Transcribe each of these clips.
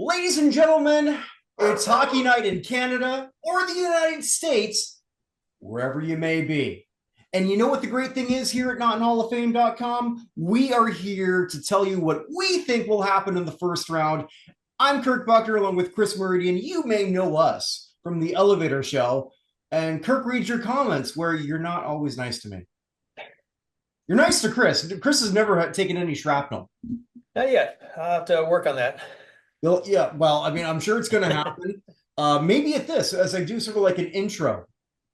Ladies and gentlemen, it's hockey night in Canada or the United States, wherever you may be. And you know what the great thing is here at NotInHallOfFame.com? We are here to tell you what we think will happen in the first round. I'm Kirk Buchner along with Chris Mouradian. You may know us from the Elevator Show. And Kirk reads your comments where you're not always nice to me. You're nice to Chris. Chris has never taken any shrapnel. Not yet. I'll have to work on that. Yeah, well, I mean, I'm sure it's going to happen. Maybe at this, as I do sort of like an intro.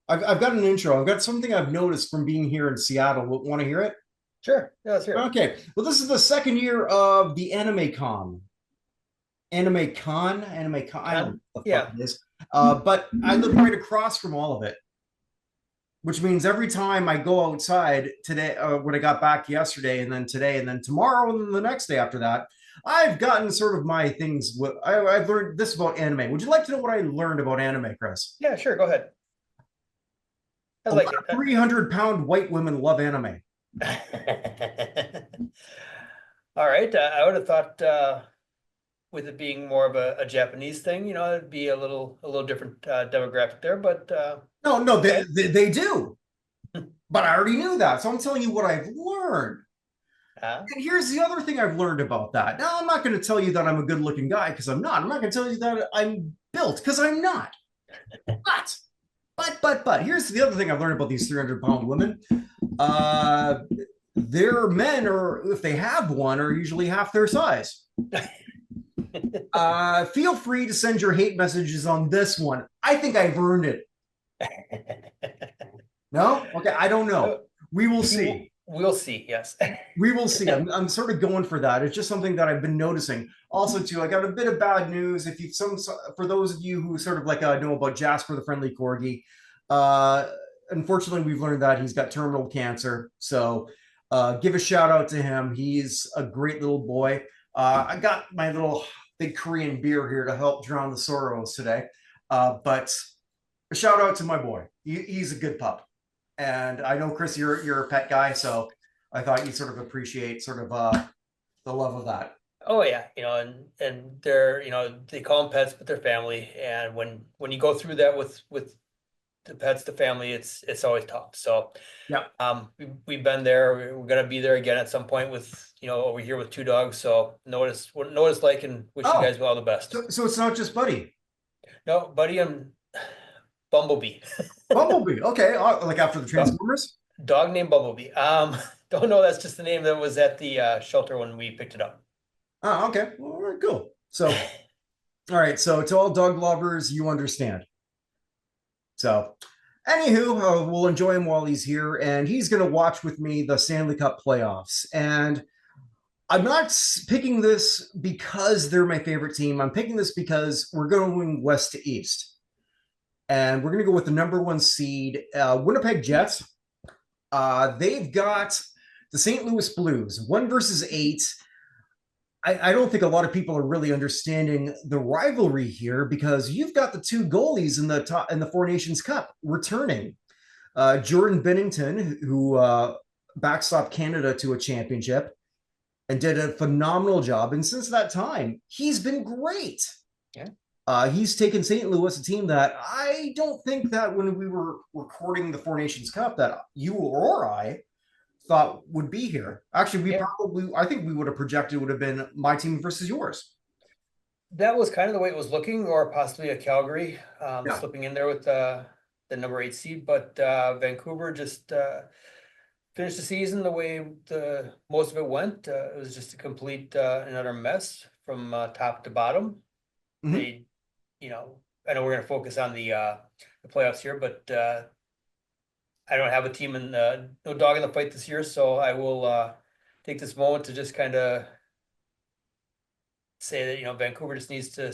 I've got an intro. I've got something I've noticed from being here in Seattle. Want to hear it? Sure. Yeah, let's hear it. Okay. Well, this is the second year of the Anime Con. Anime Con? Anime Con? I don't know what the fuck it is. But I live right across from all of it, which means every time I go outside today, when I got back yesterday, and then today, and then tomorrow, and then the next day after that, I've gotten sort of my things. I've learned this about anime. Would you like to know what I learned about anime, Chris? Yeah, sure. Go ahead. I A like lot of 300-pound white women love anime. it. All right. I would have thought with it being more of a Japanese thing, it'd be a little different demographic there, but No, okay. they do. But I already knew that. So I'm telling you what I've learned. Uh, And here's the other thing I've learned about that. Now, I'm not going to tell you that I'm a good looking guy because I'm not. I'm not going to tell you that I'm built because I'm not. But, but, here's the other thing I've learned about these 300-pound women. Uh, their men, or if they have one, are usually half their size. Feel free to send your hate messages on this one. I think I've earned it. No? Okay, I don't know. We will see. We'll see. Yes. We will see. I'm sort of going for that. It's just something that I've been noticing. Also, too, I got a bit of bad news. If you for those of you who sort of like know about Jasper the Friendly Corgi, uh, unfortunately, we've learned that he's got terminal cancer. So, give a shout out to him. He's a great little boy. I got my little big Korean beer here to help drown the sorrows today. But a shout out to my boy. He's a good pup. And I know, Chris, you're a pet guy, so I thought you'd sort of appreciate sort of the love of that. Oh yeah, and they're, they call them pets, but they're family. And when you go through that with the pets, the family, it's always tough. So Yeah. we've been there. We're gonna be there again at some point with, over here with two dogs. So notice what it's like, and wish you Oh, guys all the best. so it's not just Buddy. No, Buddy and Bumblebee. Bumblebee. Okay, like after the Dog, Transformers. dog named Bumblebee. Don't know. That's just the name that was at the shelter when we picked it up. Oh, okay. All right, cool. So, all right. So to all dog lovers, you understand. So, anywho, we'll enjoy him while he's here, and he's going to watch with me the Stanley Cup playoffs. And I'm not picking this because they're my favorite team. I'm picking this because we're going west to east, and we're going to go with the number one seed, Winnipeg Jets. They've got the St. Louis Blues, 1 versus 8. I don't think a lot of people are really understanding the rivalry here because you've got the two goalies in the top in the Four Nations Cup returning. Jordan Binnington, who backstopped Canada to a championship and did a phenomenal job. And since that time, he's been great. Yeah. He's taken St. Louis, a team that I don't think that when we were recording the Four Nations Cup that you or I thought would be here. Actually, Yeah. I think we would have projected would have been my team versus yours. That was kind of the way it was looking, or possibly a Calgary Yeah. slipping in there with the number 8 seed. But Vancouver just finished the season the way most of it went. It was just a complete and utter mess from top to bottom. Mm-hmm. They, I know we're going to focus on the playoffs here, but I don't have a team in no dog in the fight this year, so I will take this moment to just kind of say that Vancouver just needs to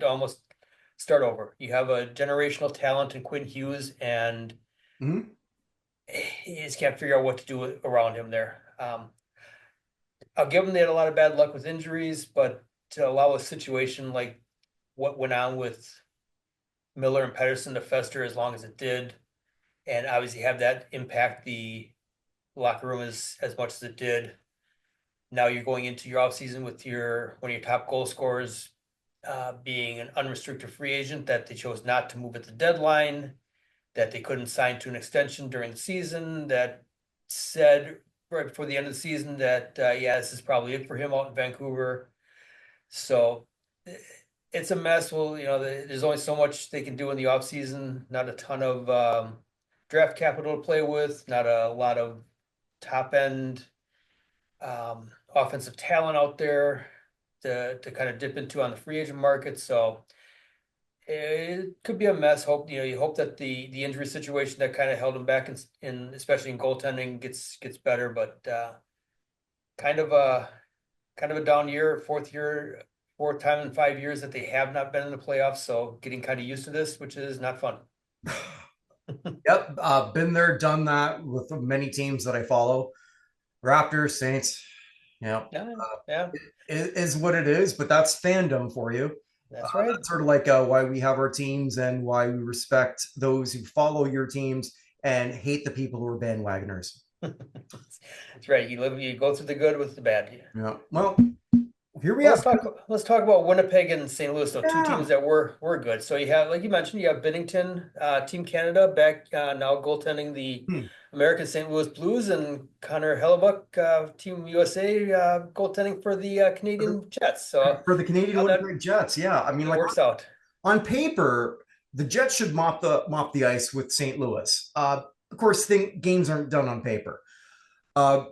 almost start over. You have a generational talent in Quinn Hughes, and Mm-hmm. you just can't figure out what to do around him there. I'll give them they had a lot of bad luck with injuries, but to allow a situation like what went on with Miller and Pedersen to fester as long as it did, and obviously have that impact the locker room as much as it did. Now you're going into your offseason with one of your top goal scorers being an unrestricted free agent, that they chose not to move at the deadline, that they couldn't sign to an extension during the season, that said right before the end of the season that, yeah, this is probably it for him out in Vancouver. So it's a mess. Well, there's only so much they can do in the offseason, not a ton of draft capital to play with, not a lot of top end offensive talent out there to kind of dip into on the free agent market. So it could be a mess. You hope that the injury situation that kind of held him back in especially in goaltending gets better, but kind of a down year, fourth time in 5 years that they have not been in the playoffs. So getting kind of used to this, which is not fun. Yep, been there, done that with many teams that I follow. Raptors, Saints, Yeah, yeah, it is what it is, but that's fandom for you. that's right. That's sort of like why we have our teams and why we respect those who follow your teams and hate the people who are bandwagoners. That's right. You go through the good with the bad. Yeah. Well, here we Well, have. let's talk about Winnipeg and St. Louis, though, two Yeah. teams that were good. So you have, like you mentioned, you have Binnington, Team Canada back now goaltending the Hmm. American St. Louis Blues, and Connor Hellebuck, Team USA, goaltending for the Canadian Jets. So For the Canadian how that Winnipeg Jets, yeah. I mean, like works out. on paper, the Jets should mop the ice with St. Louis. Of course, games aren't done on paper.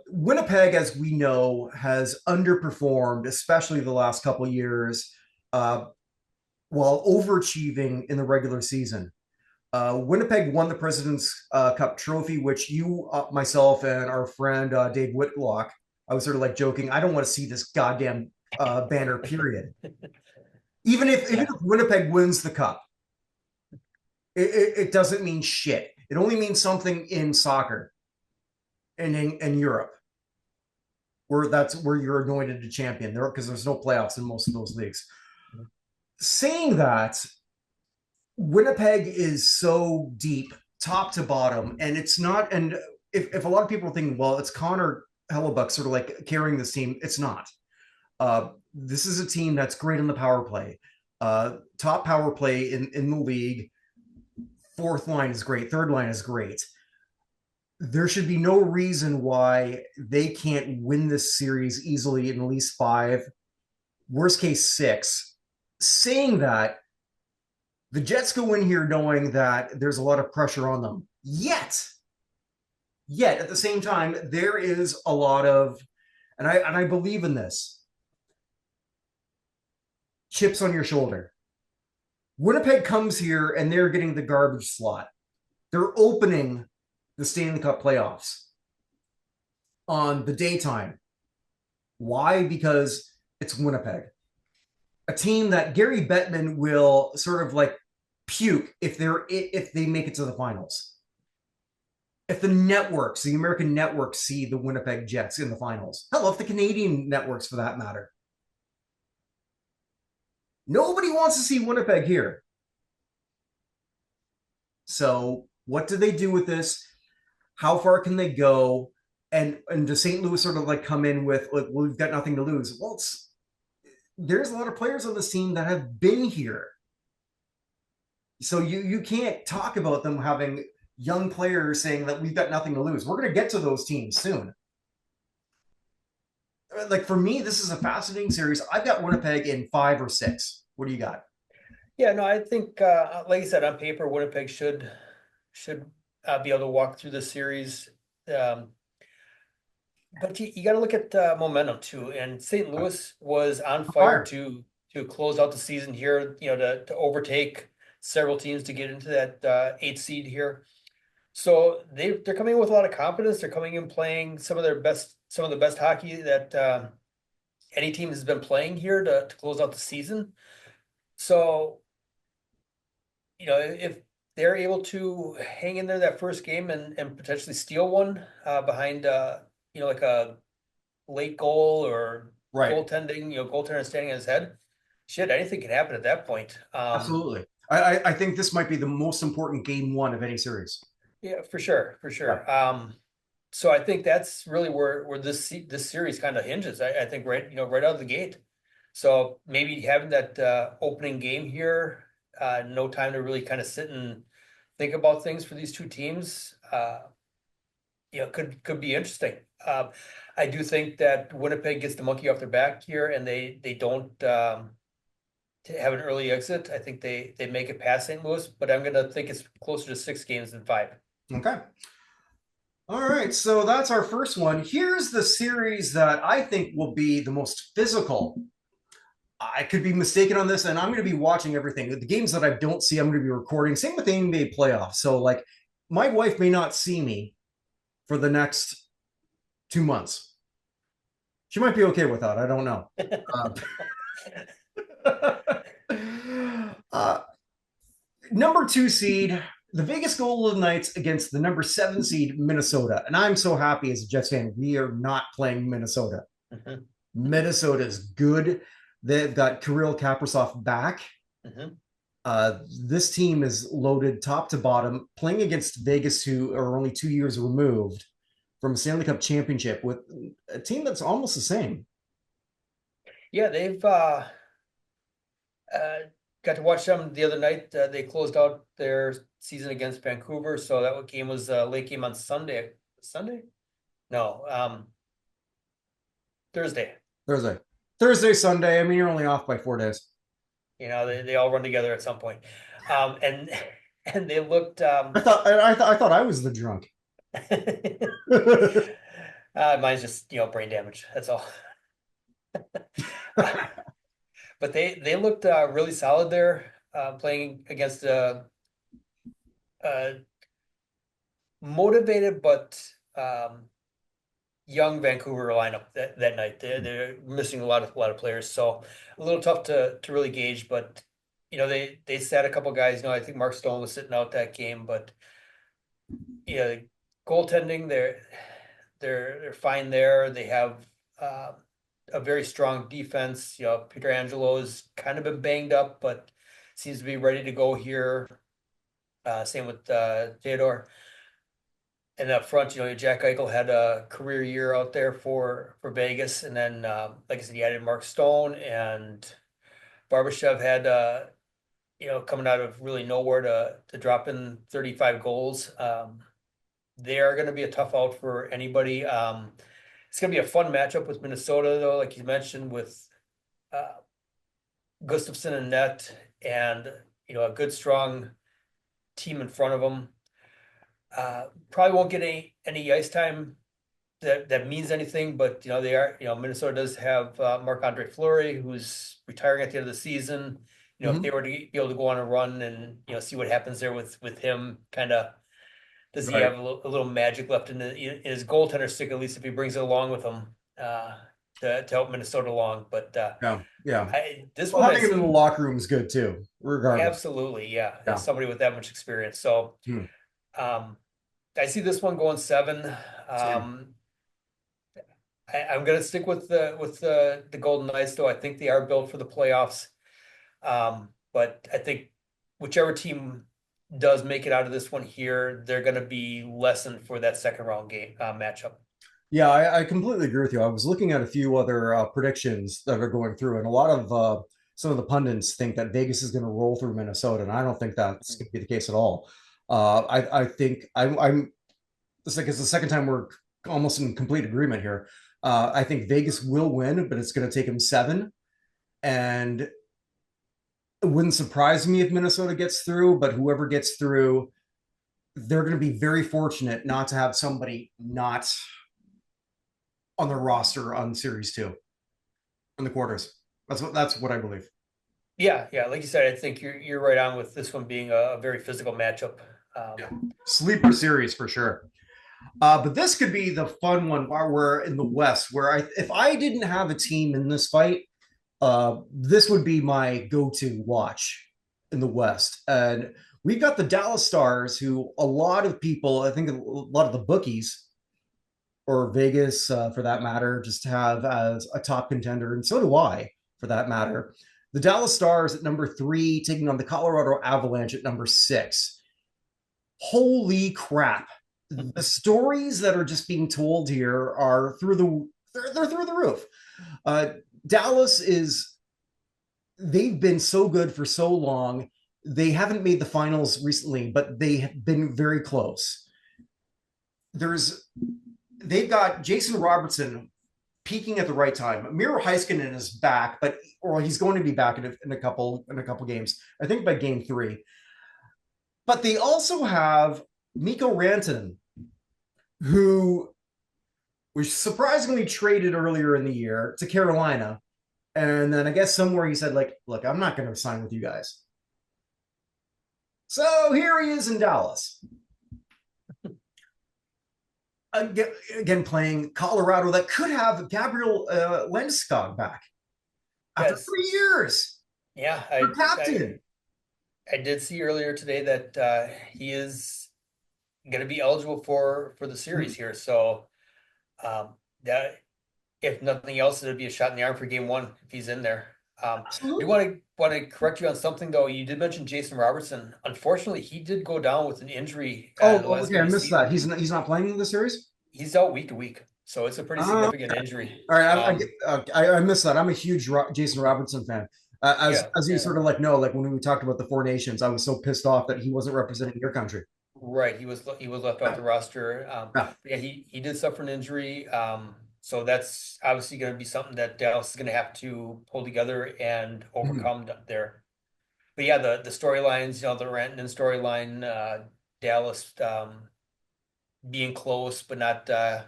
Winnipeg, as we know, has underperformed, especially the last couple of years, uh, while overachieving in the regular season. Winnipeg won the President's Cup trophy, which you, myself, and our friend Dave Whitlock, I was sort of like joking, I don't want to see this goddamn banner, period. Even if Winnipeg wins the cup, it doesn't mean shit. It only means something in soccer and in Europe, where you're anointed a champion there, because there's no playoffs in most of those leagues. Saying that, Winnipeg is so deep, top to bottom, and it's not. And if a lot of people are thinking, well, it's Connor Hellebuck sort of like carrying this team, it's not. This is a team that's great on the power play, top power play in the league. Fourth line is great. Third line is great. There should be no reason why they can't win this series easily in at least 5, worst case 6. Saying that, the Jets go in here knowing that there's a lot of pressure on them. Yet at the same time, there is a lot of, and I believe in this, chips on your shoulder. Winnipeg comes here and they're getting the garbage slot. They're opening the Stanley Cup playoffs on the daytime. Why? Because it's Winnipeg, a team that Gary Bettman will sort of like puke if they make it to the finals. If the American networks, see the Winnipeg Jets in the finals, hell, if the Canadian networks, for that matter, nobody wants to see Winnipeg here. So what do they do with this? How far can they go? And does St. Louis sort of like come in with, like, well, we've got nothing to lose? Well, there's a lot of players on this team that have been here. So you can't talk about them having young players saying that we've got nothing to lose. We're going to get to those teams soon. Like, for me, this is a fascinating series. I've got Winnipeg in 5 or 6. What do you got? Yeah, no, I think, like I said, on paper, Winnipeg should be able to walk through the series. But you got to look at momentum too. And St. Louis was on fire to close out the season here. To overtake several teams to get into that 8th seed here. So they're coming in with a lot of confidence. They're coming in playing some of the best hockey that any team has been playing here to close out the season. So, if they're able to hang in there that first game and potentially steal one behind like a late goal or goaltending, goaltender standing on his head, shit, anything can happen at that point. Absolutely. I think this might be the most important game 1 of any series. Yeah, for sure. Yeah. So I think that's really where this series kind of hinges. I think right out of the gate. So maybe having that opening game here, no time to really kind of sit and think about things for these two teams, could be interesting. I do think that Winnipeg gets the monkey off their back here, and they don't to have an early exit. I think they make it past St. Louis, but I'm gonna think it's closer to 6 games than 5. Okay. All right, so that's our first one. Here's the series that I think will be the most physical. I could be mistaken on this, and I'm going to be watching everything. The games that I don't see, I'm going to be recording. Same with the NBA playoffs. So, like, my wife may not see me for the next 2 months. She might be okay with that. I don't know. Uh, number 2 seed, the Vegas Golden Knights against the number 7 seed Minnesota. And I'm so happy as a Jets fan, we are not playing Minnesota. Mhm. Minnesota is good. They've got Kirill Kaprizov back. Mhm. This team is loaded top to bottom, playing against Vegas, who are only 2 years removed from a Stanley Cup championship, with a team that's almost the same. Yeah, they've got to watch them the other night. They closed out their season against Vancouver, so that game was a late game on Sunday. Sunday? No, Thursday. Thursday, Sunday. I mean, you're only off by 4 days. They all run together at some point. And and they looked I thought I was the drunk. Mine's just brain damage. That's all. But they looked really solid there, playing against a motivated but young Vancouver lineup that night. They're missing a lot of players, so a little tough to really gauge. But they sat a couple guys. I think Mark Stone was sitting out that game, but goaltending, they're fine there. They have a very strong defense. Pietrangelo kind of been banged up, but seems to be ready to go here. Same with Theodore. And up front, Jack Eichel had a career year out there for Vegas, and then like I said, he added Mark Stone, and Barbashev had coming out of really nowhere to drop in 35 goals. They are going to be a tough out for anybody. It's going to be a fun matchup with Minnesota, though, like you mentioned, with Gustafsson and net, and a good strong team in front of them. Probably won't get any ice time that means anything, but they are. Minnesota does have Marc-Andre Fleury, who's retiring at the end of the season. If they were to be able to go on a run and see what happens there with him, kind of. Does he have a little magic left in his goaltender stick, at least if he brings it along with him to help Minnesota along? But yeah. This well, one having him in the locker room is good too, regardless. Absolutely, yeah. As somebody with that much experience. So I see this one going 7. I'm going to stick with the Golden Knights, though. I think they are built for the playoffs. But I think whichever team does make it out of this one here, they're going to be lessened for that second round game matchup. Yeah, I completely agree with you. I was looking at a few other predictions that are going through, and a lot of some of the pundits think that Vegas is going to roll through Minnesota, and I don't think that's going to be the case at all. I think I'm it's like it's the second time we're almost in complete agreement here. I think Vegas will win, but it's going to take them 7, and it wouldn't surprise me if Minnesota gets through, but whoever gets through, they're going to be very fortunate not to have somebody not on their roster on Series 2 in the quarters. That's what I believe. Yeah. Like you said, I think you're right on with this one being a very physical matchup. Sleeper series for sure. But this could be the fun one while we're in the West, where if I didn't have a team in this fight, this would be my go-to watch in the West. And we've got the Dallas Stars, who a lot of people, I think a lot of the bookies, or Vegas for that matter, just have as a top contender. And so do I, for that matter. The Dallas Stars at number 3, taking on the Colorado Avalanche at number 6. Holy crap. The stories that are just being told here are they're through the roof. Dallas is they've been so good for so long. They haven't made the finals recently, but they have been very close. There's they've got Jason Robertson peaking at the right time. Miro Heiskanen is back, but or he's going to be back in a couple games. I think by game 3. But they also have Mikko Rantanen, who was surprisingly traded earlier in the year to Carolina. And then I guess somewhere he said, like, look, I'm not going to sign with you guys. So here he is in Dallas. Again, playing Colorado that could have Gabriel Landeskog back after Yes. 3 years. Yeah, For captain. I did see earlier today that he is going to be eligible for the series here. So that if nothing else, it'd be a shot in the arm for game 1 if he's in there. I do want to correct you on something though. You did mention Jason Robertson. Unfortunately, he did go down with an injury. Oh, okay, I missed that. He's not playing in the series. He's out week to week, so it's a pretty significant injury. All right, I missed that. I'm a huge Jason Robertson fan. As you sort of like know, like when we talked about the 4 nations, I was so pissed off that he wasn't representing your country. Right, he was left off the roster. Yeah, he did suffer an injury. So that's obviously going to be something that Dallas is going to have to pull together and overcome there. But yeah, the storylines, the Rantanen storyline, Dallas being close but not to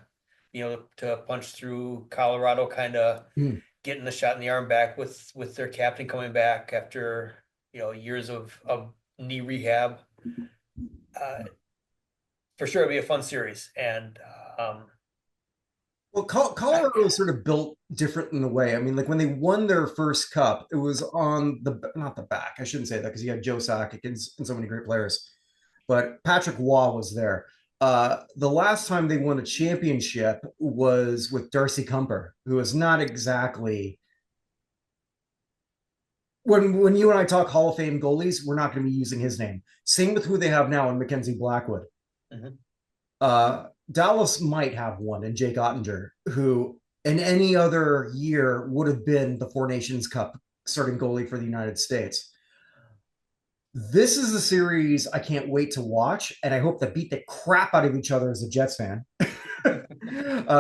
punch through Colorado, kind of getting the shot in the arm back with their captain coming back after years of knee rehab. For sure, it'll be a fun series. And well, Colorado is sort of built different in a way. I mean, like when they won their first cup, it was on not the back. I shouldn't say that because you had Joe Sakic and so many great players, but Patrick Waugh was there. The last time they won a championship was with Darcy Kumper, who is not exactly when you and I talk Hall of Fame goalies, we're not going to be using his name. Same with who they have now in Mackenzie Blackwood. Dallas might have one in Jake Ottinger, who in any other year would have been the 4 Nations Cup starting goalie for the United States. This is the series I can't wait to watch, and I hope they beat the crap out of each other as a Jets fan,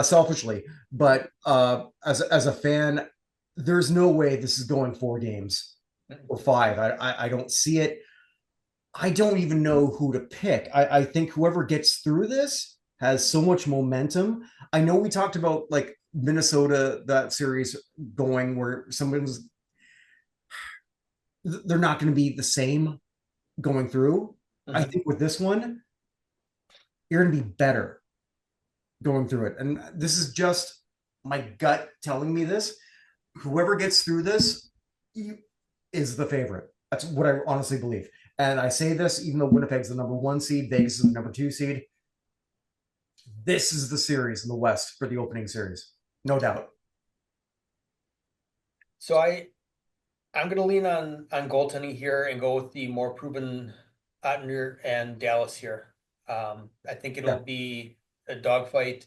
selfishly. But as a fan, there's no way this is going 4 games or 5. I don't see it. I don't even know who to pick. I think whoever gets through this has so much momentum. I know we talked about like Minnesota, that series going where they're not going to be the same going through. I think with this one, you're going to be better going through it. And this is just my gut telling me this. Whoever gets through this is the favorite. That's what I honestly believe. And I say this even though Winnipeg's the number 1 seed, Vegas is the number 2 seed. This is the series in the West for the opening series. No doubt. So I'm going to lean on goaltending here and go with the more proven Ottinger and Dallas here. I think it'll be a dogfight,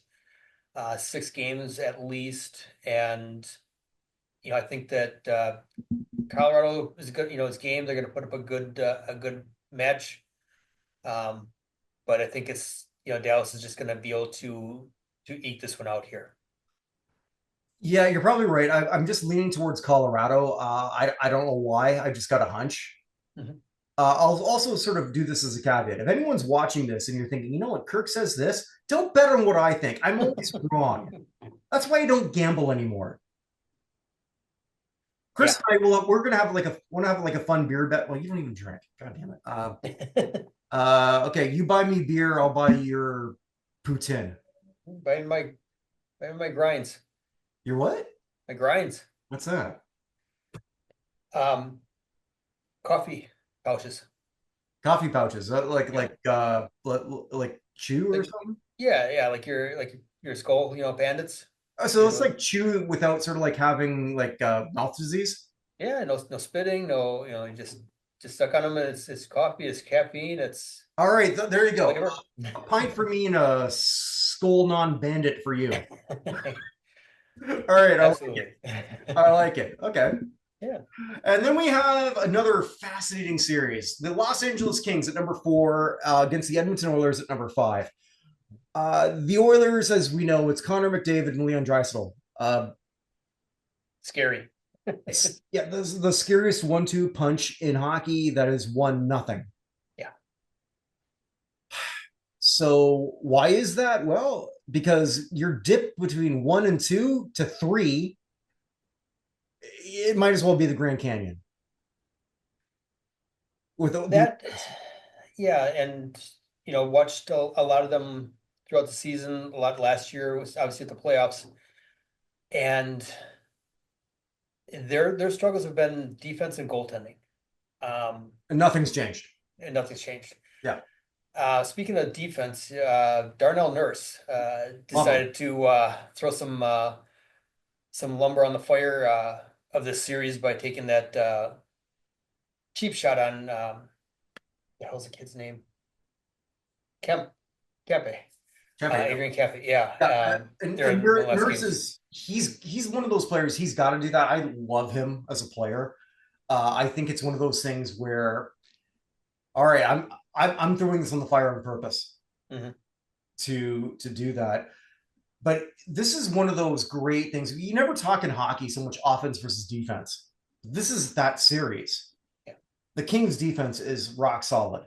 6 games at least, and I think that Colorado is good. It's game. They're going to put up a good match, but I think it's Dallas is just going to be able to eke this one out here. Yeah, you're probably right. I'm just leaning towards Colorado. I don't know why. I just got a hunch. I'll also sort of do this as a caveat. If anyone's watching this and you're thinking, you know what, Kirk says this, don't bet on what I think. I'm always wrong. That's why you don't gamble anymore. Chris and I we're gonna have like a fun beer bet. Well, you don't even drink. God damn it. Okay, you buy me beer, I'll buy your poutine. Buy my grinds. Your what? My grinds. What's that? Coffee pouches. Coffee pouches. Like chew or something? Yeah, like your skull, bandits. So it's like chew without sort of like having like mouth disease. Yeah, no spitting, no, you just suck on them. It's coffee, it's caffeine, it's all right. There you go. A pint for me and a skull non-bandit for you. All right, absolutely. I like it. Okay. Yeah. And then we have another fascinating series. The Los Angeles Kings at number 4 against the Edmonton Oilers at number 5. The Oilers, as we know, it's Connor McDavid and Leon Draisaitl. Scary. Yeah, this is the scariest 1-2 punch in hockey that is 1-0. Yeah. So why is that? Well, because your dip between 1 and 2 to 3, it might as well be the Grand Canyon. With That, yeah, and watched a lot of them throughout the season. A lot last year was obviously at the playoffs, and their struggles have been defense and goaltending. And nothing's changed. And nothing's changed. Yeah. Speaking of defense, Darnell Nurse decided to throw some lumber on the fire of this series by taking that cheap shot on what was the kid's name? Kempe. Adrian Kempe. Yeah. And Nurse is he's one of those players. He's got to do that. I love him as a player. I think it's one of those things where, all right, I'm throwing this on the fire on purpose to do that. But this is one of those great things. You never talk in hockey so much offense versus defense. This is that series. Yeah. The Kings' defense is rock solid.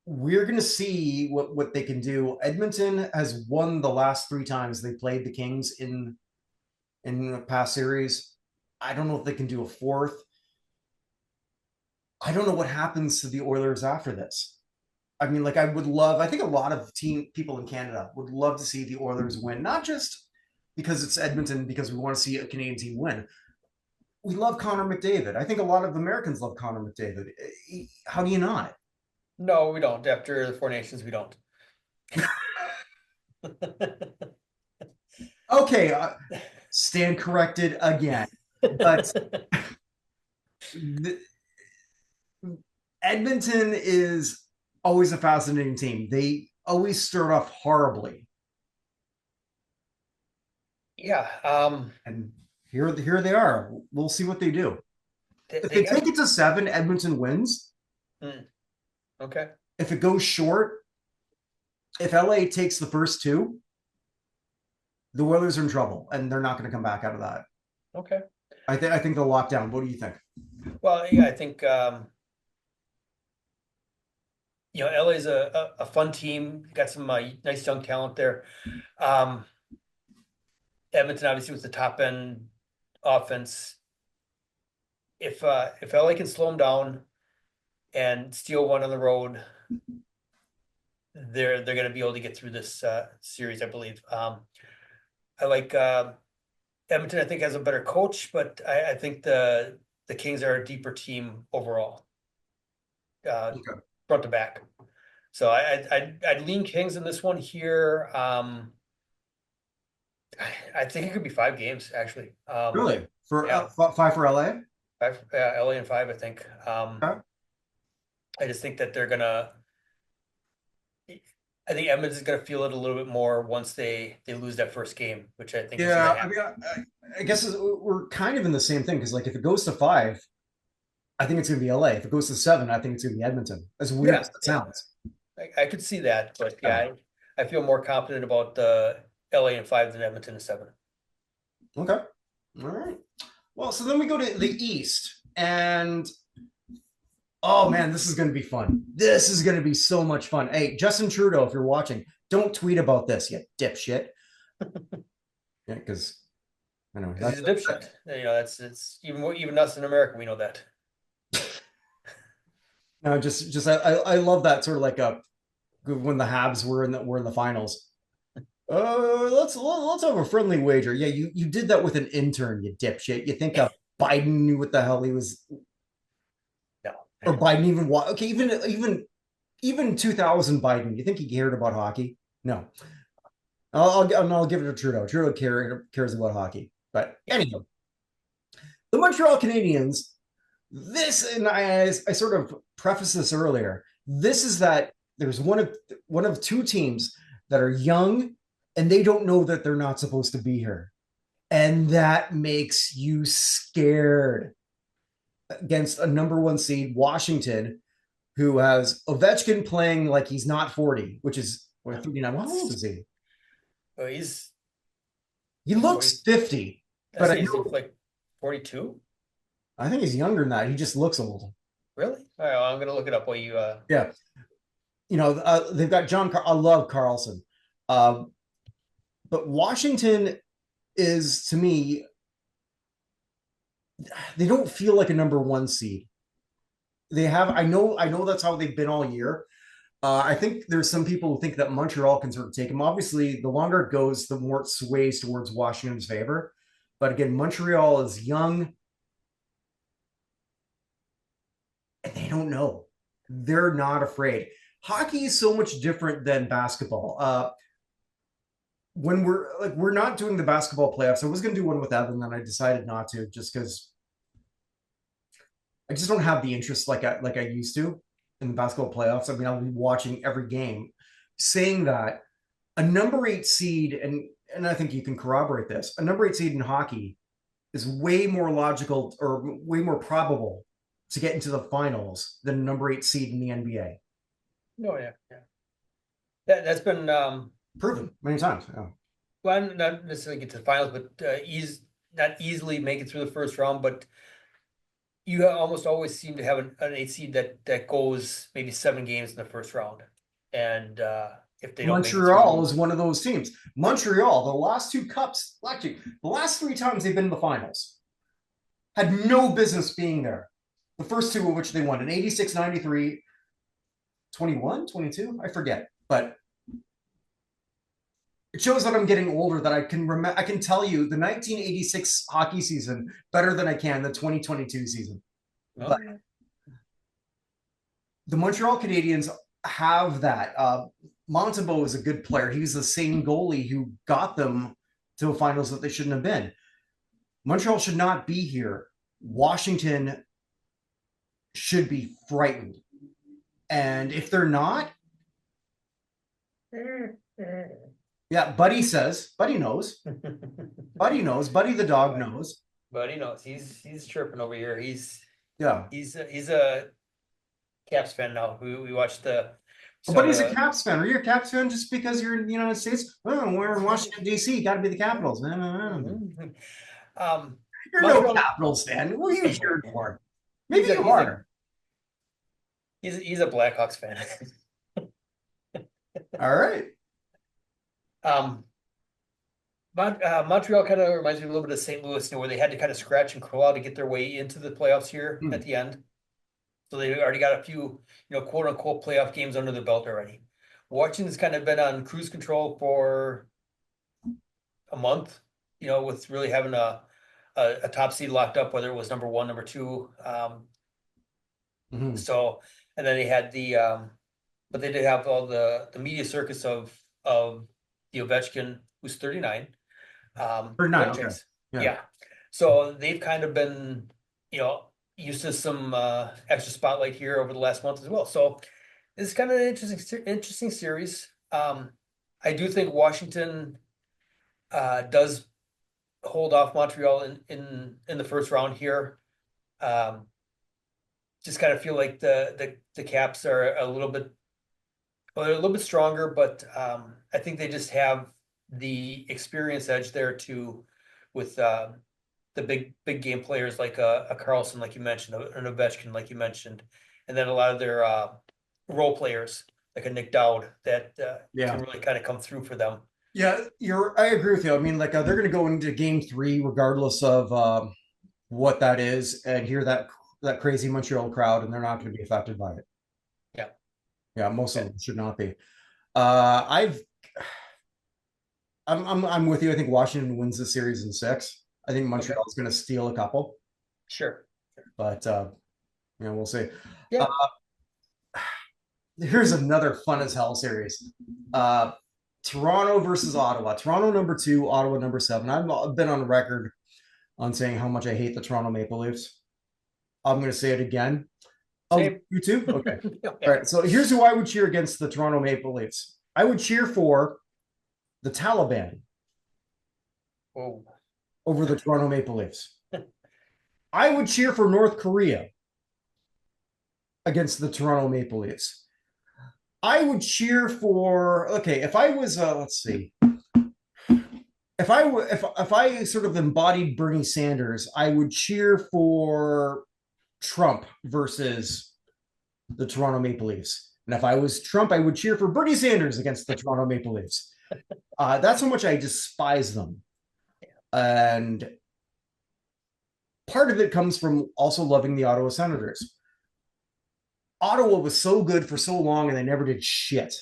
We're going to see what they can do. Edmonton has won the last 3 times they played the Kings in the past series. I don't know if they can do a 4th. I don't know what happens to the Oilers after this. I mean, like, I think a lot of people in Canada would love to see the Oilers win, not just because it's Edmonton, because we want to see a Canadian team win. We love Connor McDavid. I think a lot of Americans love Connor McDavid. How do you not? No, we don't. After the 4 Nations, we don't. Okay, stand corrected again. But Edmonton is always a fascinating team. They always start off horribly. Yeah. And here they are. We'll see what they do. If they take it to 7, Edmonton wins. Okay. If it goes short, if LA takes the first 2, the Oilers are in trouble, and they're not going to come back out of that. Okay. I think they'll lock down. What do you think? Well, yeah, I think LA's a fun team. Got some nice young talent there. Edmonton obviously was the top end offense. If LA can slow them down and steal one on the road, they're going to be able to get through this series, I believe. I like Edmonton. I think has a better coach, but I think the Kings are a deeper team overall, front to back. So I'd lean Kings in this one here. I think it could be 5 games actually. Really? For 5 for LA? 5, LA and 5, I think. Okay. I just think that they're gonna. I think Edmonton's gonna feel it a little bit more once they lose that first game, which I think. Yeah, I mean, I guess we're kind of in the same thing because, like, if it goes to 5, I think it's gonna be LA. If it goes to 7, I think it's gonna be Edmonton. As weird as it sounds. I could see that, but yeah, I feel more confident about the LA and 5 than Edmonton and 7. Okay. All right. Well, so then we go to the East, and oh man, this is going to be fun. This is going to be so much fun. Hey, Justin Trudeau, if you're watching, don't tweet about this, you dipshit. Yeah, because I know he's a dipshit. It's even us in America, we know that. No, just I love that sort of like when the Habs were in the finals. Let's have a friendly wager. Yeah, you did that with an intern, you dipshit. You think Biden knew what the hell he was? No. Or Biden even okay, even 2000 Biden. You think he cared about hockey? No. I'll give it to Trudeau. Trudeau cares about hockey. But anyway, the Montreal Canadiens. This, and I sort of prefaced this earlier. This is that there's one of 2 teams that are young and they don't know that they're not supposed to be here. And that makes you scared against a number one seed, Washington, who has Ovechkin playing like he's not 40, which is what, 39. How old is he? Oh, he's He like 40. looks 50, I but say he's like 42. I think he's younger than that. He just looks old. Really? All right, well, I'm gonna look it up while you. Yeah. They've got I love Carlson. But Washington is, to me, they don't feel like a number one seed. They have, I know that's how they've been all year. I think there's some people who think that Montreal can sort of take them. Obviously, the longer it goes, the more it sways towards Washington's favor. But again, Montreal is young and they don't know. They're not afraid. Hockey is so much different than basketball. When we're not doing the basketball playoffs, I was going to do one with Evan, and I decided not to, just because I just don't have the interest like I used to in the basketball playoffs. I mean, I'll be watching every game. Saying that, a number 8 seed, and I think you can corroborate this, a number 8 seed in hockey is way more logical or way more probable to get into the finals than a number 8 seed in the NBA. No, yeah, yeah. That's been Proven many times. Yeah. well, not necessarily get to the finals, but not easily make it through the first round. But you almost always seem to have an 8 seed that goes maybe 7 games in the first round, and if they don't make it Montreal through, is one of those teams. Montreal, the last 2 cups, actually, the last 3 times they've been in the finals, had no business being there. The first 2 of which they won in 86, 93, 21, 22, I forget. But it shows that I'm getting older, that I can remember. I can tell you the 1986 hockey season better than I can the 2022 season. well, But the Montreal Canadiens have that. Montembeault is a good player. He's the same goalie who got them to a finals that they shouldn't have been. Montreal should not be here. Washington should be frightened. And if they're not, yeah, Buddy says, Buddy knows. Buddy knows. Buddy the dog knows. But he knows he's chirping over here. He's Yeah. he's a Caps fan now. We watched the Oh, Buddy's a Caps fan. Are you a Caps fan just because you're in the United States? Oh, we're in Washington, D.C. Got to be the Capitals. You're Montreal, no Capitals fan. Who are you cheering for? Maybe He's a- you he's a- are. he's a Blackhawks fan. All right. Montreal kind of reminds me a little bit of St. Louis, where they had to kind of scratch and crawl to get their way into the playoffs here at the end. So they already got a few, quote unquote playoff games under their belt already. Washington's kind of been on cruise control for a month, with really having a top seed locked up, whether it was number 1, number 2. So, and then they had but they did have all the media circus of the Ovechkin, who's 39. 39, okay. Yeah. So they've kind of been, used to some extra spotlight here over the last month as well. So it's kind of an interesting series. I do think Washington does hold off Montreal in the first round here. Just kind of feel like the Caps are a little bit, well, they're a little bit stronger, but I think they just have the experience edge there too, with the big game players like a Carlson, like you mentioned, an Ovechkin, like you mentioned, and then a lot of their role players like a Nick Dowd that can really kind of come through for them. Yeah, I agree with you. I mean, like they're going to go into game 3 regardless of what that is, and hear that crazy Montreal crowd, and they're not going to be affected by it. Yeah, most of them should not be. I'm with you. I think Washington wins the series in 6. I think Montreal is going to steal a couple. Sure. But we'll see. Yeah. Here's another fun as hell series. Toronto versus Ottawa. Toronto number 2, Ottawa number 7. I've been on record on saying how much I hate the Toronto Maple Leafs. I'm going to say it again. Oh, you too? Okay. All right. So here's who I would cheer against the Toronto Maple Leafs. I would cheer for the Taliban. Oh. over the Toronto Maple Leafs. I would cheer for North Korea against the Toronto Maple Leafs. I would cheer for, okay, if I was let's see. If I sort of embodied Bernie Sanders, I would cheer for Trump versus the Toronto Maple Leafs. And if I was Trump, I would cheer for Bernie Sanders against the Toronto Maple Leafs. That's how much I despise them. And part of it comes from also loving the Ottawa Senators. Ottawa was so good for so long and they never did shit.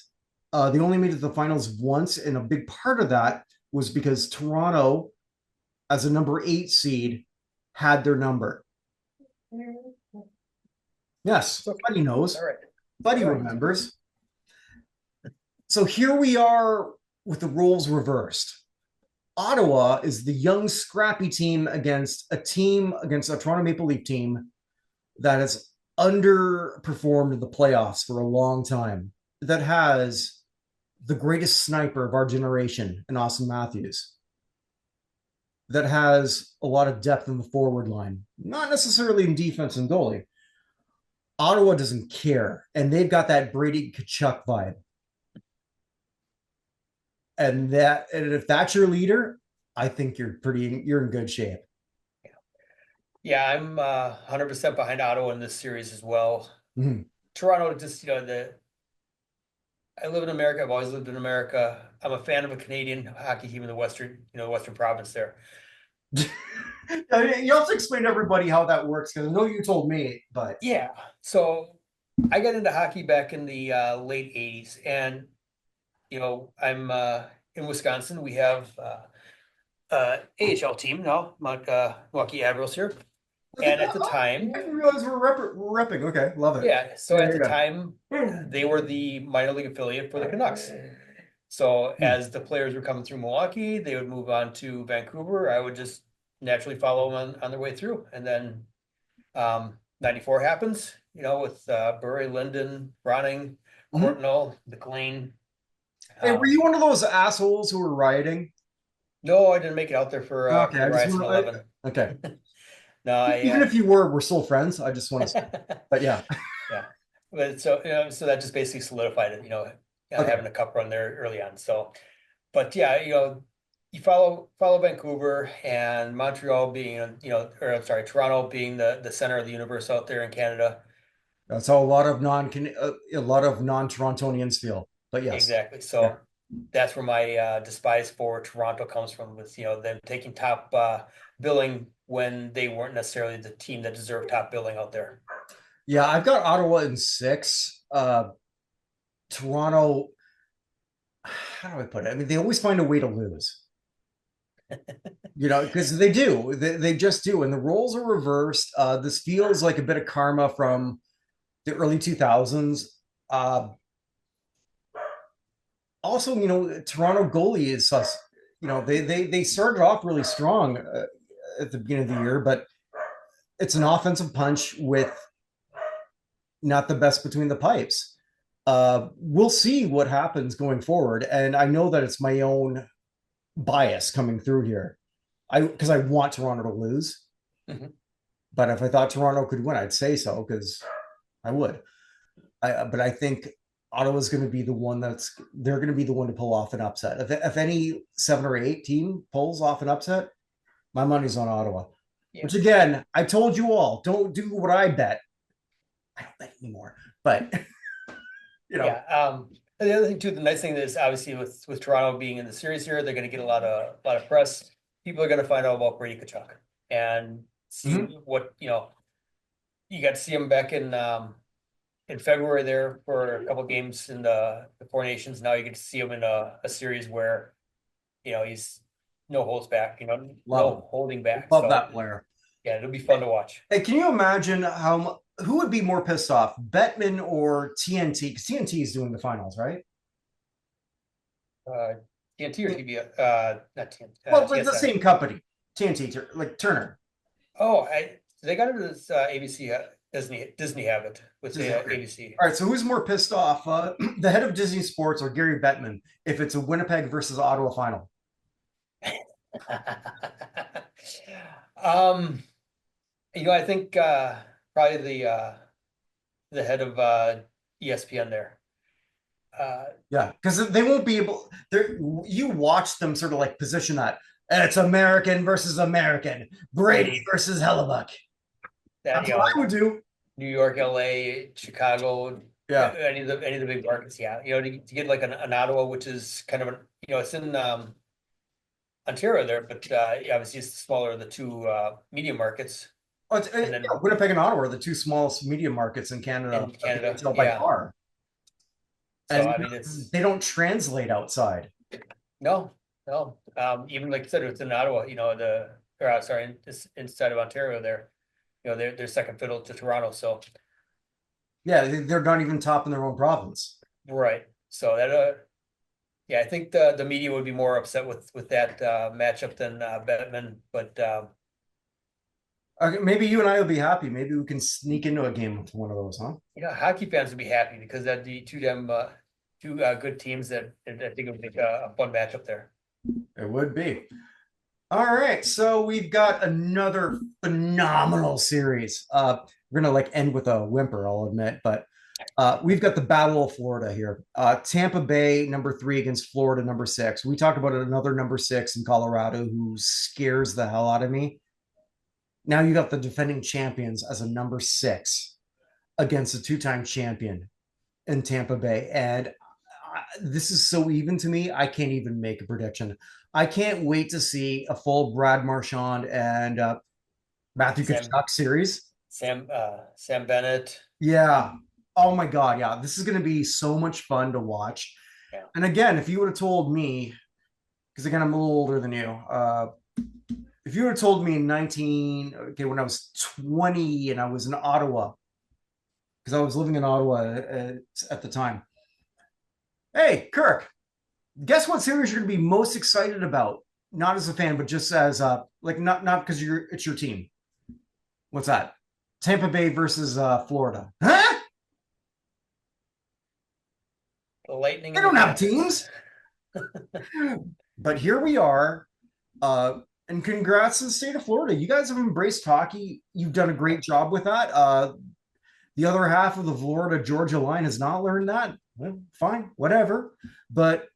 They only made it to the finals once, and a big part of that was because Toronto, as a number 8 seed, had their number. Yes, Buddy knows. All right. Buddy remembers. So here we are with the roles reversed. Ottawa is the young, scrappy team against a Toronto Maple Leaf team that has underperformed the playoffs for a long time, that has the greatest sniper of our generation in Austin Matthews, that has a lot of depth in the forward line, not necessarily in defense and goalie. Ottawa doesn't care, and they've got that Brady Tkachuk vibe. And if that's your leader, I think you're in good shape. Yeah, I'm 100% behind Ottawa in this series as well. Mm-hmm. Toronto, just I live in America. I've always lived in America. I'm a fan of a Canadian hockey team in the Western province there. You have to explain to everybody how that works, because I know you told me, but yeah. So I got into hockey back in the late 80s, and I'm in Wisconsin. We have AHL team now, Milwaukee Admirals here. And at the time, I didn't realize we're repping. Okay, love it. Yeah, so at the time, they were the minor league affiliate for the Canucks. So as the players were coming through Milwaukee, they would move on to Vancouver. I would just naturally follow them on their way through. And then 94 happens, with Burry, Linden, Ronning, Courtnall, McLean. Hey, were you one of those assholes who were rioting? No, I didn't make it out there for the riots in 11. Okay. No, even if you were, we're still friends. I just want to, but yeah. Yeah. But so that just basically solidified it, having a cup run there early on. So, but yeah, you follow Vancouver and Montreal being, Toronto being the center of the universe out there in Canada. That's how a lot of non-Torontonians feel. But yes, exactly. So that's where my despise for Toronto comes from, with them taking top billing when they weren't necessarily the team that deserved top billing out there. Yeah, I've got Ottawa in 6. Toronto, how do I put it? I mean, they always find a way to lose. Because they do. They just do. And the roles are reversed. This feels like a bit of karma from the early 2000s. Also, Toronto goalie is sus. They started off really strong at the beginning of the year, but it's an offensive punch with not the best between the pipes. We'll see what happens going forward. And I know that it's my own bias coming through here. Because I want Toronto to lose. Mm-hmm. But if I thought Toronto could win, I'd say so, because I would. But I think Ottawa's going to be the one they're going to be the one to pull off an upset. If any 7 or 8 team pulls off an upset, my money's on Ottawa. Yeah. Which again, I told you all, don't do what I bet. I don't bet anymore. But Yeah. And the other thing too, the nice thing is obviously with Toronto being in the series here, they're going to get a lot of press. People are going to find out about Brady Tkachuk and see what you got to see him back in February there for a couple of games in the Four Nations. Now you get to see him in a series where he's no holds back, no holding back. Love that player. Yeah, it'll be fun to watch. Hey, can you imagine who would be more pissed off, Bettman or TNT? Because TNT is doing the finals, right? TNT or TBS? Not TNT. Well, it's the same company. TNT, like Turner. Oh, they got it as ABC. Disney have it with the ABC. All right, so who's more pissed off, the head of Disney Sports or Gary Bettman, if it's a Winnipeg versus Ottawa final? Um, I think probably the head of ESPN there. Uh, Yeah, because they won't be able. There, you watch them sort of like position that it's American versus American, Brady mhm. versus Hellebuck. That That's what I would do. New York, LA, Chicago, Yeah. any of the big markets, yeah. To get like an Ottawa, which is kind of it's in Ontario there, but obviously it's smaller of the two medium markets, Oh, and yeah, then Winnipeg and Ottawa are the two smallest media markets in Canada in of the Canada, NHL by yeah. far, So and I mean, it's they don't translate outside. no, no. Even like you said, it's in Ottawa. Sorry, inside of Ontario there. They're second fiddle to Toronto. So Yeah, they're not even top in their own province. right. So yeah, I think the media would be more upset with that matchup than Bettman, but Okay, maybe you and I will be happy. Maybe we can sneak into a game with one of those, huh? hockey fans would be happy because that'd be two good teams that I think it would make a fun matchup there. It would be. All right, so we've got another phenomenal series. We're gonna like end with a whimper, I'll admit, but we've got the Battle of Florida here. Tampa Bay #3 against Florida #6. We talked about another #6 in Colorado who scares the hell out of me. Now you got the defending champions as a #6 against a two-time champion in Tampa Bay, and this is so even to me. I can't even make a prediction. I can't wait to see a full Brad Marchand and Matthew Sam Tkachuk series. Sam Bennett. Yeah. Oh my God. Yeah. This is going to be so much fun to watch. Yeah. And again, if you would have told me, because again, I'm a little older than you, if you would have told me in okay, when I was 20 and I was in Ottawa, because I was living in Ottawa at the time. Hey, Kirk, guess what series you're going to be most excited about? Not as a fan, but just as like not because it's your team. What's that? Tampa Bay versus Florida. Huh? The Lightning They and the don't have Panthers. teams. But here we are. And congrats to the state of Florida. You guys have embraced hockey. You've done a great job with that. The other half of the Florida Georgia line has not learned that. Well, fine, whatever. But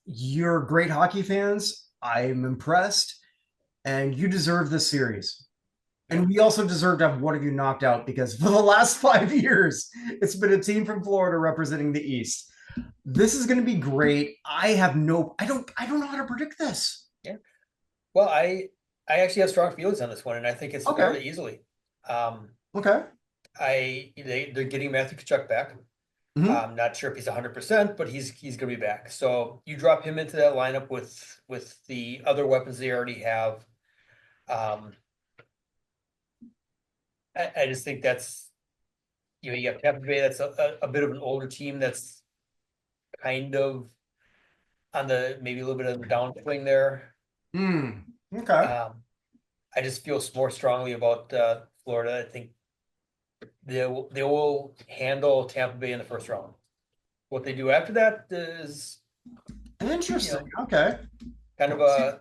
you're great hockey fans. I'm impressed, and you deserve this series. Yeah. And we also deserve to have one of you knocked out because for the last 5 years, it's been a team from Florida representing the East. This is going to be great. I don't know how to predict this. Yeah. Well, I actually have strong feelings on this one, and I think it's Okay. Florida easily. Um, Okay. they're getting Matthew Tkachuk back. Mm-hmm. I'm not sure if he's 100%, but he's going to be back. So you drop him into that lineup with the other weapons they already have. Um, I just think that's you have Tampa Bay. That's a bit of an older team that's kind of on the maybe a little bit of the downswing there. Mm. Okay. I just feel more strongly about Florida. I think they will handle Tampa Bay in the first round. What they do after that is, you Interesting. know, Okay. kind of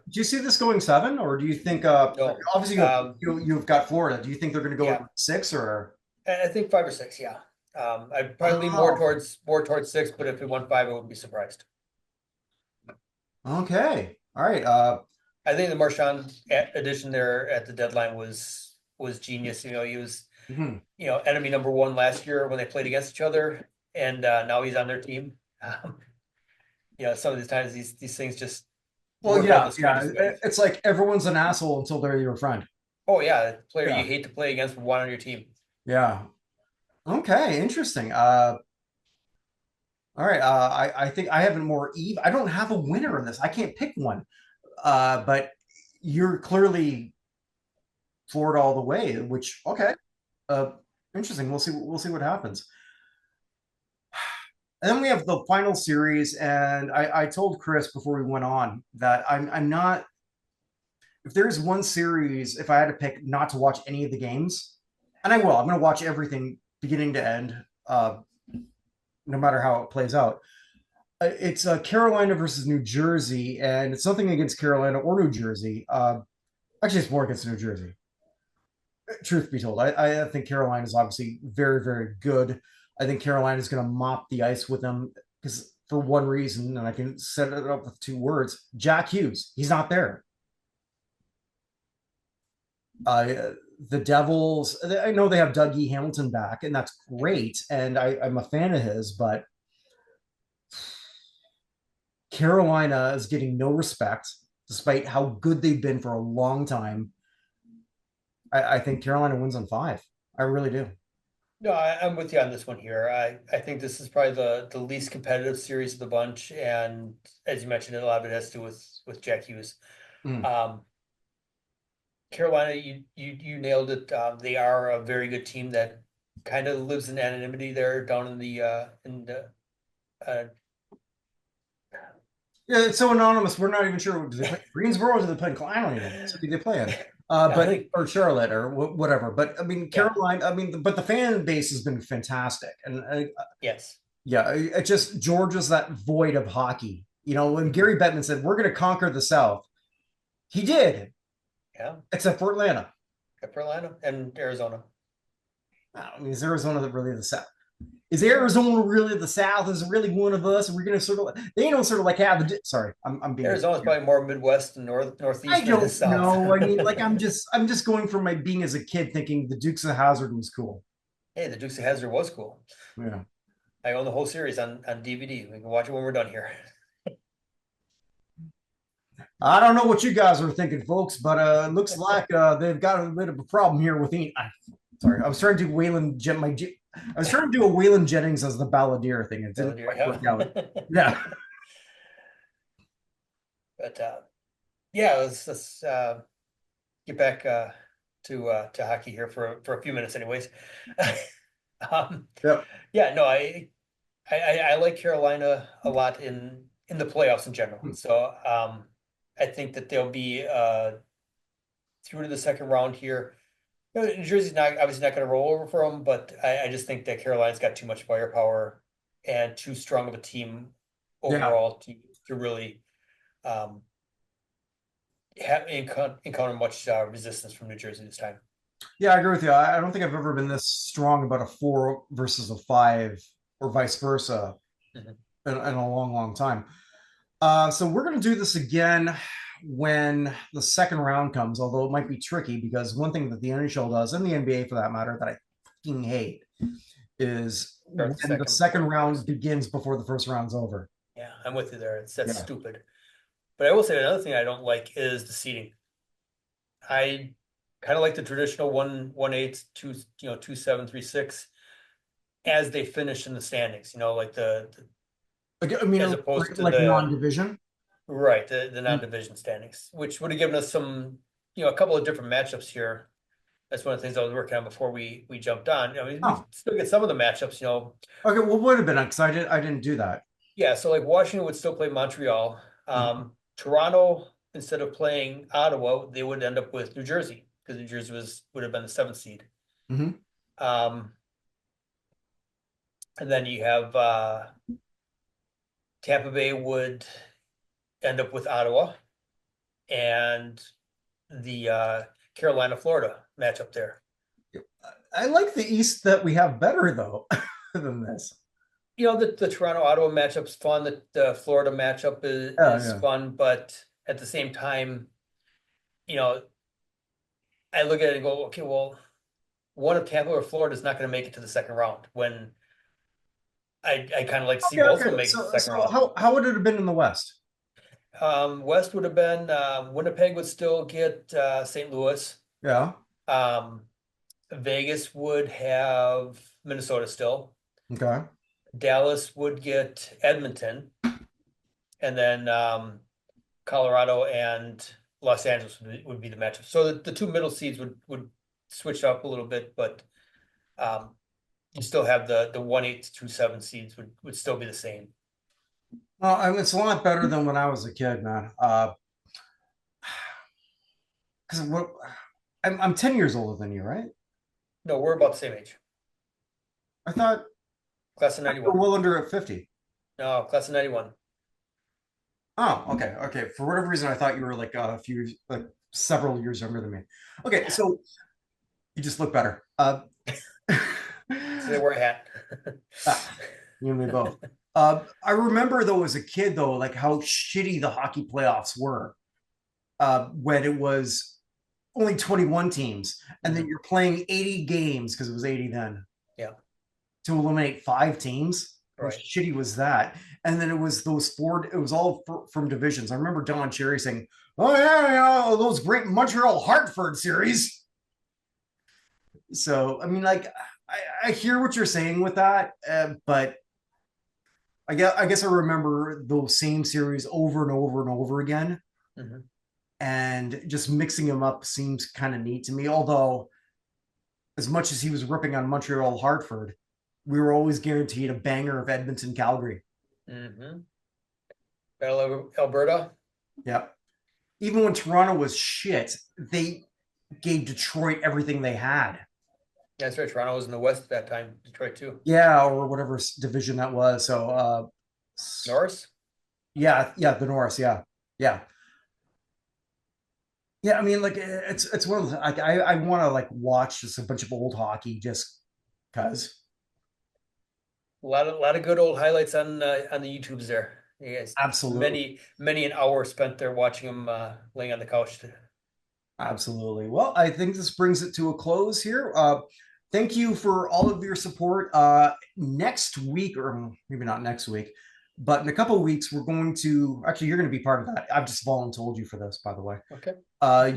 Do you see this going 7, or do you think no. obviously you've got Florida. Do you think they're going to go Yeah, in 6 or I think 5 or 6. Yeah, I'd probably lean oh, more towards 6, but if it won 5, I wouldn't be surprised. okay. All right. I think the Marchand addition there at the deadline was genius. He was Mhm. enemy #1 last year when they played against each other, and now he's on their team. Some of these times these things just Well, work out yeah, the yeah. strangest ways. It's like everyone's an asshole until they're your friend. Oh yeah, player you Yeah. hate to play against one on your team. Yeah. Okay, interesting. All right. I think I have a more even. I don't have a winner in this. I can't pick one. But you're clearly Florida all the way, which okay. Uh, interesting. We'll see what happens. And then we have the final series, and I told Chris before we went on that I'm not. If there is one series, if I had to pick not to watch any of the games, and I will, I'm going to watch everything beginning to end, no matter how it plays out. It's Carolina versus New Jersey, and it's nothing against Carolina or New Jersey. Actually, it's more against New Jersey. Truth be told, I think Carolina is obviously very, very good. I think Carolina is going to mop the ice with them because for one reason, and I can set it up with two words: Jack Hughes. He's not there. Uh, the Devils. I know they have Dougie Hamilton back, and that's great, and I'm a fan of his. But Carolina is getting no respect, despite how good they've been for a long time. I think Carolina wins on five. I really do. No, I'm with you on this one here. I think this is probably the least competitive series of the bunch, and as you mentioned, a lot of it has to do with Jack Hughes. Mm. Um, Carolina, you nailed it. They are a very good team that kind of lives in anonymity there down in the uh, Yeah, it's so anonymous. We're not even sure. Do they play Greensboro or do they play? I don't even know. So they play in, I but think or Charlotte or whatever. But I mean, yeah, Caroline. I mean, but the fan base has been fantastic, and yes, yeah, it just Georgia's that void of hockey. You know, when Gary Bettman said we're going to conquer the South, he did, yeah, except for Atlanta. Carolina and Arizona. I mean, is Arizona really the South? Is Arizona really the South? Is it really one of us? Are we going to sort of? They don't sort of like have the. Sorry, I'm being. Arizona's probably more Midwest and I Northeast than it is don't South. know. I mean, like I'm just going from my being as a kid thinking the Dukes of Hazzard was cool. Hey, the Dukes of Hazzard was cool. Yeah. I own the whole series on DVD. We can watch it when we're done here. I don't know what you guys are thinking, folks, but it looks like they've got a bit of a problem here with sorry, I was trying to do I was trying to do a Waylon Jennings as the balladeer thing. It didn't Belvedere, quite yeah. work out. Yeah. But yeah, let's get back to hockey here for a few minutes, anyways. Um, Yep. yeah, no, I like Carolina a lot in the playoffs in general. So I think that they'll be through to the second round here. You know, New Jersey's not obviously not going to roll over for them, but I just think that Carolina's got too much firepower and too strong of a team Yeah. overall to really um, encounter much resistance from New Jersey this time. Yeah, I agree with you. I don't think I've ever been this strong about a four versus a five or vice versa Mhm. in a long, long time. So we're going to do this again when the second round comes, although it might be tricky because one thing that the NHL does, and the NBA for that matter, that I fucking hate is Start the when the second second before the round first. begins before the first round's over. Yeah, I'm with you there. That's Yeah. stupid. But I will say another thing I don't like is the seating. I kind of like the traditional 1-1-8, 2-7-3-6 as they finish in the standings. You know, like the Like, I mean, as opposed to like the non-division. right the non-division standings, which would have given us some a couple of different matchups here. That's one of the things I was working on before we jumped on. I mean, we Oh, still get some of the matchups. okay. Well, would have been because I didn't do that. Yeah, so like Washington would still play Montreal. Mhm. Toronto, instead of playing Ottawa, they would end up with New Jersey because New Jersey would have been the seventh seed. Mhm. Um, and then you have Tampa Bay would end up with Ottawa and the Carolina Florida matchup there. I like the East that we have better though than this. The Toronto Ottawa matchup's fun. The Florida matchup Yeah, is yeah. fun, but at the same time, you know, I look at it and go, okay, well, one of Tampa or Florida is not going to make it to the second round when I kind of like to see Okay, both of okay. them make it to the So, second so round. how would it have been in the West? West would have been Winnipeg would still get St. Louis. Yeah. Um, Vegas would have Minnesota still. Okay. Dallas would get Edmonton, and then Colorado and Los Angeles would be the matchup. So the two middle seeds would switch up a little bit, but um, you still have the 1-8 to 2-7 seeds would still be the same. Well, I mean, it's a lot better than when I was a kid, man. Because what I'm 10 years older than you, right? No, we're about the same age. I thought Class of we're 91. well under at 50. No, class of 91. Oh, okay, okay. For whatever reason, I thought you were like a few like several years younger than me. Okay, so you just look better. So they wear a hat. You and me both. I remember though, as a kid, though, like how shitty the hockey playoffs were when it was only 21 teams, and then you're playing 80 games because it was 80 then. Yeah. To eliminate 5 teams. How Right. shitty was that? And then it was those four. It was all from divisions. I remember Don Cherry saying, "Oh yeah, those great Montreal Hartford series." So I mean, like, I hear what you're saying with that, but I guess I remember those same series over and over and over again, Mhm. and just mixing them up seems kind of neat to me. Although, as much as he was ripping on Montreal Hartford, we were always guaranteed a banger of Edmonton Calgary. Mhm. Battle of Alberta. Yeah. Even when Toronto was shit, they gave Detroit everything they had. That's right. Toronto was in the West at that time. Detroit too. Yeah, or whatever division that was. So Norris. yeah, the Norris, yeah. Yeah. Yeah, I mean, like it's one of the, like I want to like watch just a bunch of old hockey just because. A lot of good old highlights on the YouTubes there. Yes, Absolutely. many an hour spent there watching him laying on the couch. Absolutely. Well, I think this brings it to a close here. Thank you for all of your support. Next week, or maybe not next week, but in a couple of weeks, we're going to actually, you're going to be part of that. I've just voluntold you for this, by the way. Okay.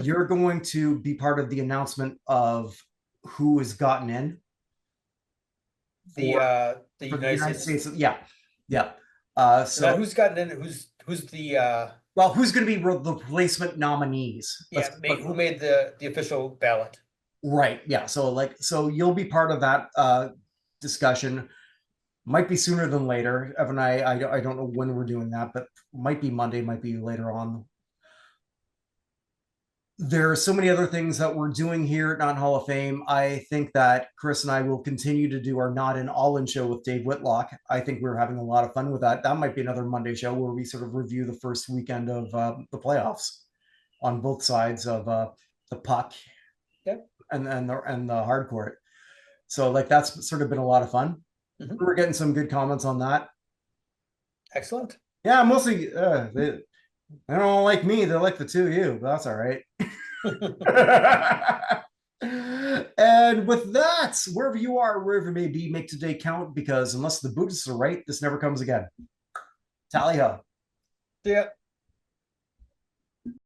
You're going to be part of the announcement of who has gotten in The for the United United States. States. Yeah. Yeah. Now So, who's gotten in? Who's the well, who's going to be the replacement nominees? who made the official ballot? Right. Yeah. So you'll be part of that discussion. Might be sooner than later. Evan, I don't know when we're doing that, but might be Monday, might be later on. There are so many other things that we're doing here at Not Hall of Fame. I think that Chris and I will continue to do our Not in All In show with Dave Whitlock. I think we're having a lot of fun with that. That might be another Monday show where we sort of review the first weekend of the playoffs on both sides of the puck Yep. and the hard court. So like that's sort of been a lot of fun. Mhm. We're getting some good comments on that. Excellent. Yeah, mostly they don't like me. They like the two of you, but that's all right. And with that, wherever you are, wherever it may be, make today count because unless the Buddhists are right, this never comes again. Tally ho. Yeah.